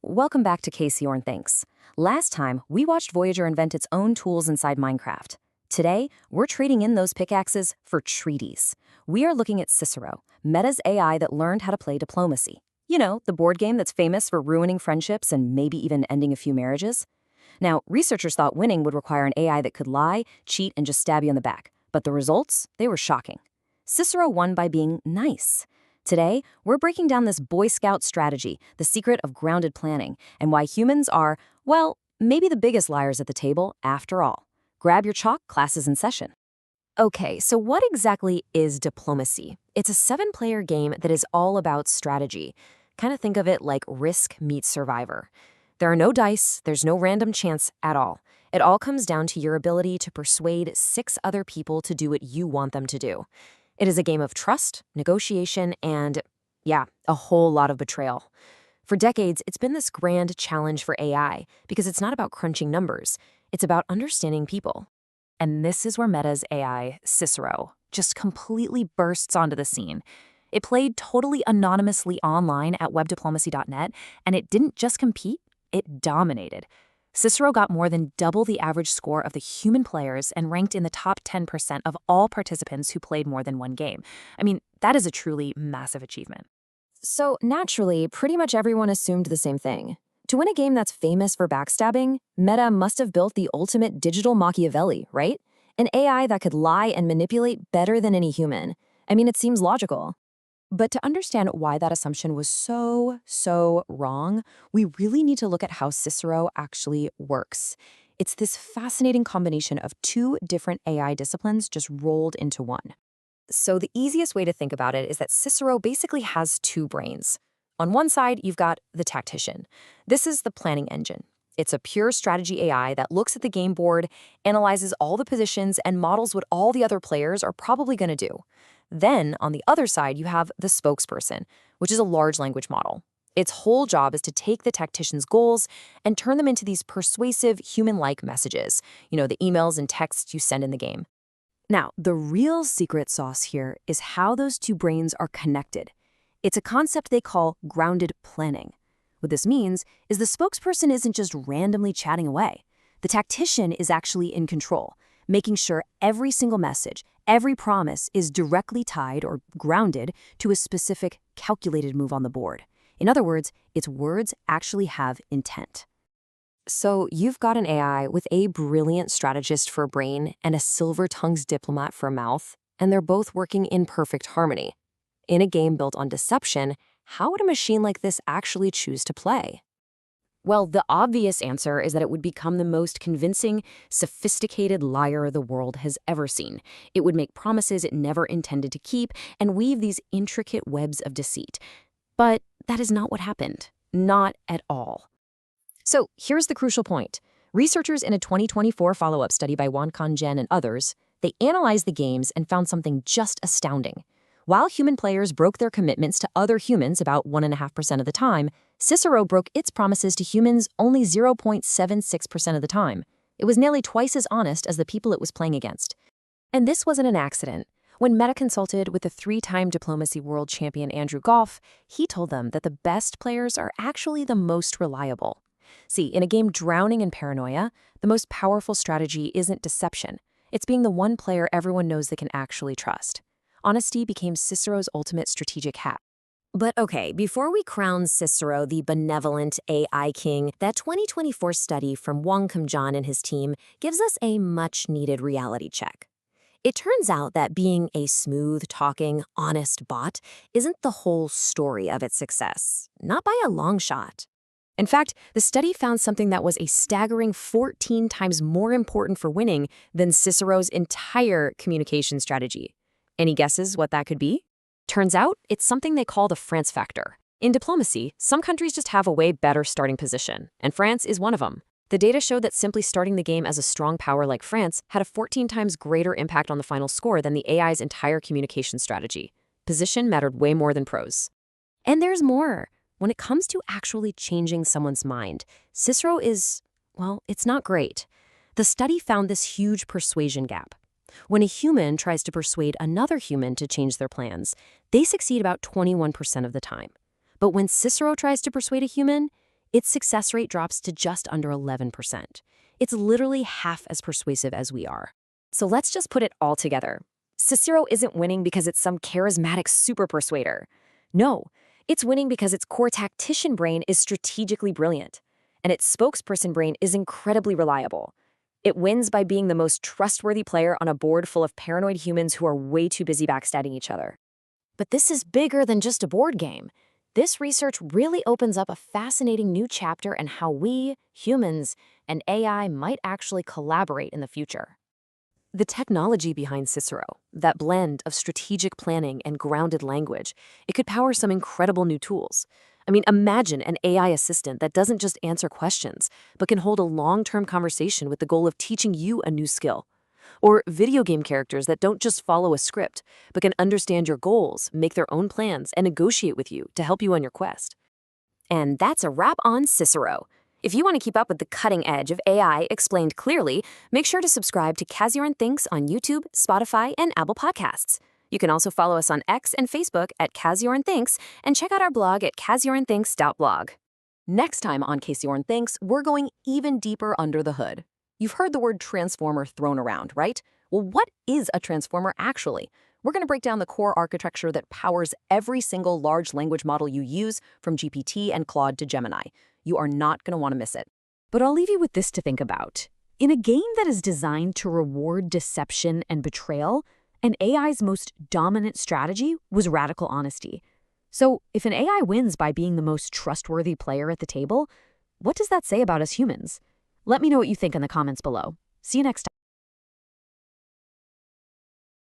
Welcome back to CasiornThinks. Last time, we watched Voyager invent its own tools inside Minecraft. Today, we're trading in those pickaxes for treaties. We are looking at Cicero, Meta's AI that learned how to play diplomacy. You know, the board game that's famous for ruining friendships and maybe even ending a few marriages. Now, researchers thought winning would require an AI that could lie, cheat, and just stab you in the back. But the results, they were shocking. Cicero won by being nice. Today, we're breaking down this Boy Scout strategy, the secret of grounded planning, and why humans are, well, maybe the biggest liars at the table after all. Grab your chalk, class is in session. Okay, so what exactly is diplomacy? It's a 7-player game that is all about strategy. Kind of think of it like Risk meets Survivor. There are no dice, there's no random chance at all. It all comes down to your ability to persuade 6 other people to do what you want them to do. It is a game of trust, negotiation, and, yeah, a whole lot of betrayal. For decades, it's been this grand challenge for AI because it's not about crunching numbers. It's about understanding people. And this is where Meta's AI, Cicero, just completely bursts onto the scene. It played totally anonymously online at webdiplomacy.net, and it didn't just compete, it dominated. Cicero got more than double the average score of the human players and ranked in the top 10% of all participants who played more than one game. I mean, that is a truly massive achievement. So, naturally, pretty much everyone assumed the same thing. To win a game that's famous for backstabbing, Meta must have built the ultimate digital Machiavelli, right? An AI that could lie and manipulate better than any human. I mean, it seems logical. But to understand why that assumption was so wrong, we really need to look at how Cicero actually works. It's this fascinating combination of 2 different AI disciplines just rolled into one. So the easiest way to think about it is that Cicero basically has 2 brains. On one side, you've got the Tactician. This is the planning engine. It's a pure strategy AI that looks at the game board, analyzes all the positions, and models what all the other players are probably going to do. Then, on the other side, you have the Spokesperson, which is a large language model. Its whole job is to take the tactician's goals and turn them into these persuasive, human-like messages, the emails and texts you send in the game. Now, the real secret sauce here is how those 2 brains are connected. It's a concept they call grounded planning. What this means is the Spokesperson isn't just randomly chatting away. The tactician is actually in control, making sure every single message, every promise is directly tied or grounded to a specific calculated move on the board. In other words, its words actually have intent. So you've got an AI with a brilliant strategist for a brain and a silver-tongued diplomat for a mouth, and they're both working in perfect harmony. In a game built on deception, how would a machine like this actually choose to play? Well, the obvious answer is that it would become the most convincing, sophisticated liar the world has ever seen. It would make promises it never intended to keep and weave these intricate webs of deceit. But that is not what happened. Not at all. So here's the crucial point. Researchers in a 2024 follow-up study by Wankan Jen and others, they analyzed the games and found something just astounding. While human players broke their commitments to other humans about 1.5% of the time, Cicero broke its promises to humans only 0.76% of the time. It was nearly twice as honest as the people it was playing against. And this wasn't an accident. When Meta consulted with the 3-time diplomacy world champion Andrew Goff, he told them that the best players are actually the most reliable. See, in a game drowning in paranoia, the most powerful strategy isn't deception. It's being the one player everyone knows they can actually trust. Honesty became Cicero's ultimate strategic hack. But okay, before we crown Cicero the benevolent AI king, that 2024 study from Wang Kumjan and his team gives us a much-needed reality check. It turns out that being a smooth-talking, honest bot isn't the whole story of its success, not by a long shot. In fact, the study found something that was a staggering 14 times more important for winning than Cicero's entire communication strategy. Any guesses what that could be? Turns out, it's something they call the France factor. In diplomacy, some countries just have a way better starting position, and France is one of them. The data showed that simply starting the game as a strong power like France had a 14 times greater impact on the final score than the AI's entire communication strategy. Position mattered way more than prose. And there's more. When it comes to actually changing someone's mind, Cicero is, well, it's not great. The study found this huge persuasion gap. When a human tries to persuade another human to change their plans, they succeed about 21% of the time. But when Cicero tries to persuade a human, its success rate drops to just under 11%. It's literally half as persuasive as we are. So let's just put it all together. Cicero isn't winning because it's some charismatic super persuader. No, it's winning because its core tactician brain is strategically brilliant, and its spokesperson brain is incredibly reliable. It wins by being the most trustworthy player on a board full of paranoid humans who are way too busy backstabbing each other. But this is bigger than just a board game. This research really opens up a fascinating new chapter in how we, humans, and AI might actually collaborate in the future. The technology behind Cicero, that blend of strategic planning and grounded language, it could power some incredible new tools. I mean, imagine an AI assistant that doesn't just answer questions, but can hold a long-term conversation with the goal of teaching you a new skill. Or video game characters that don't just follow a script, but can understand your goals, make their own plans, and negotiate with you to help you on your quest. And that's a wrap on Cicero. If you want to keep up with the cutting edge of AI explained clearly, make sure to subscribe to CasiornThinks on YouTube, Spotify, and Apple Podcasts. You can also follow us on X and Facebook at CasiornThinks and check out our blog at CasiornThinks.blog. Next time on CasiornThinks, we're going even deeper under the hood. You've heard the word transformer thrown around, right? Well, what is a transformer actually? We're going to break down the core architecture that powers every single large language model you use, from GPT and Claude to Gemini. You are not going to want to miss it. But I'll leave you with this to think about. In a game that is designed to reward deception and betrayal, an AI's most dominant strategy was radical honesty. So if an AI wins by being the most trustworthy player at the table, what does that say about us humans? Let me know what you think in the comments below. See you next time.